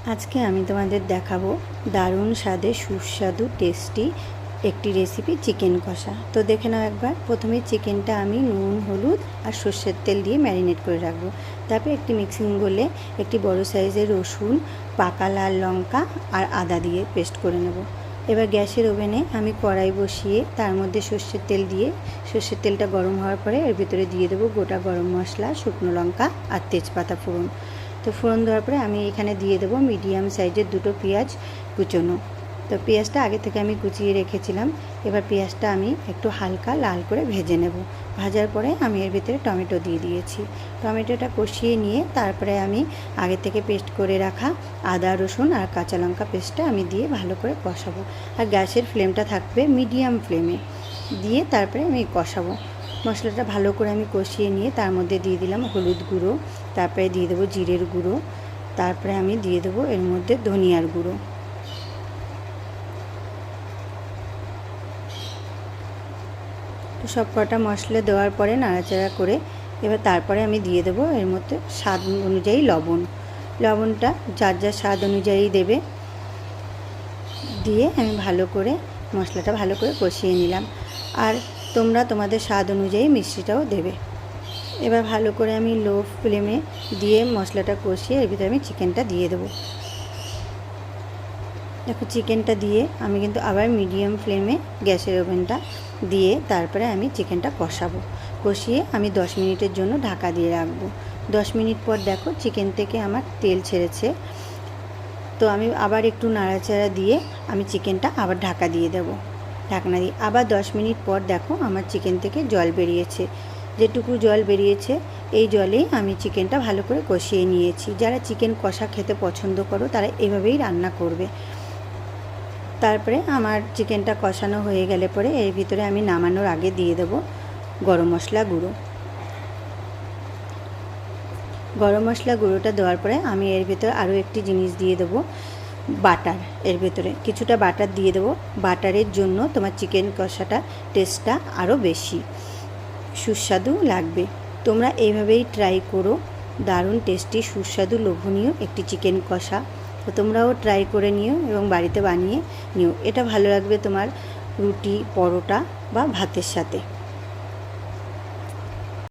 আজকে আমি তোমাদের দেখাবো দারুণ স্বাদে সুস্বাদু টেস্টি একটি রেসিপি চিকেন কষা। তো দেখে নাও একবার। প্রথমে চিকেনটা আমি নুন হলুদ আর সর্ষের তেল দিয়ে ম্যারিনেট করে রাখবো। তারপরে একটি মিক্সিং বোলে একটি বড় সাইজের রসুন, পাকা লাল লঙ্কা আর আদা দিয়ে পেস্ট করে নেব। এবার গ্যাসের ওভেনে আমি কড়াই বসিয়ে তার মধ্যে সর্ষের তেল দিয়ে সর্ষের তেলটা গরম হওয়ার পরে এর ভিতরে দিয়ে দেবো গোটা গরম মশলা, শুকনো লঙ্কা আর তেজপাতা ফোড়ন। তো ফোড়ন দেওয়ার পরে আমি এখানে দিয়ে দেবো মিডিয়াম সাইজের দুটো পেঁয়াজ কুচোনো। তো পেঁয়াজটা আগে থেকে আমি কুচিয়ে রেখেছিলাম। এবার পেঁয়াজটা আমি একটু হালকা লাল করে ভেজে নেব। ভাজার পরে আমি এর ভিতরে টমেটো দিয়ে দিয়েছি। টমেটোটা কষিয়ে নিয়ে তারপরে আমি আগে থেকে পেস্ট করে রাখা আদা রসুন আর কাঁচা লঙ্কা পেস্টটা আমি দিয়ে ভালো করে কষাবো। আর গ্যাসের ফ্লেমটা থাকবে মিডিয়াম ফ্লেমে, দিয়ে তারপরে আমি কষাবো। মশলাটা ভালো করে আমি কষিয়ে নিয়ে তার মধ্যে দিয়ে দিলাম হলুদ গুঁড়ো, তারপরে দিয়ে দেবো জিরের গুঁড়ো, তারপরে আমি দিয়ে দেবো এর মধ্যে ধনিয়ার গুঁড়ো। তো সব কটা মশলা দেওয়ার পরে নাড়াচাড়া করে এবার তারপরে আমি দিয়ে দেবো এর মধ্যে স্বাদ অনুযায়ী লবণটা যার যার স্বাদ অনুযায়ী দেবে। দিয়ে আমি ভালো করে মশলাটা ভালো করে কষিয়ে নিলাম। আর তোমরা তোমাদের স্বাদ অনুযায়ী মিষ্টিটাও দেবে। এবার ভালো করে আমি লো ফ্লেমে দিয়ে মশলাটা কষিয়ে এর ভিতরে আমি চিকেনটা দিয়ে দেবো। দেখো চিকেনটা দিয়ে আমি কিন্তু আবার মিডিয়াম ফ্লেমে গ্যাসের ওভেনটা দিয়ে তারপরে আমি চিকেনটা কষিয়ে আমি 10 মিনিটের জন্য ঢাকা দিয়ে রাখবো। 10 মিনিট পর দেখো চিকেন থেকে আমার তেল ছেড়েছে। তো আমি আবার একটু নাড়াচাড়া দিয়ে আমি চিকেনটা আবার ঢাকা দিয়ে দেবো। ঢাকনা দিয়ে আবার 10 মিনিট পর দেখো আমার চিকেন থেকে জল বেরিয়েছে। যেটুকু জল বেরিয়েছে এই জলেই আমি চিকেনটা ভালো করে কষিয়ে নিয়েছি। যারা চিকেন কষা খেতে পছন্দ করো তারা এভাবেই রান্না করবে। তারপরে আমার চিকেনটা কষানো হয়ে গেলে পরে এর ভিতরে আমি নামানোর আগে দিয়ে দেবো গরম মশলা গুঁড়ো। গরম মশলা গুঁড়োটা দেওয়ার পরে আমি এর ভিতরে আরও একটি জিনিস দিয়ে দেবো, বাটার। এর ভিতরে কিছুটা বাটার দিয়ে দেবো। বাটারের জন্য তোমার চিকেন কষাটা টেস্টটা আরও বেশি সুস্বাদু লাগবে। তোমরা এইভাবেই ট্রাই করো। দারুণ টেস্টি সুস্বাদু লোভনীয় একটি চিকেন কষা। তো তোমরাও ট্রাই করে নিও এবং বাড়িতে বানিয়ে নিও। এটা ভালো লাগবে তোমার রুটি, পরোটা বা ভাতের সাথে।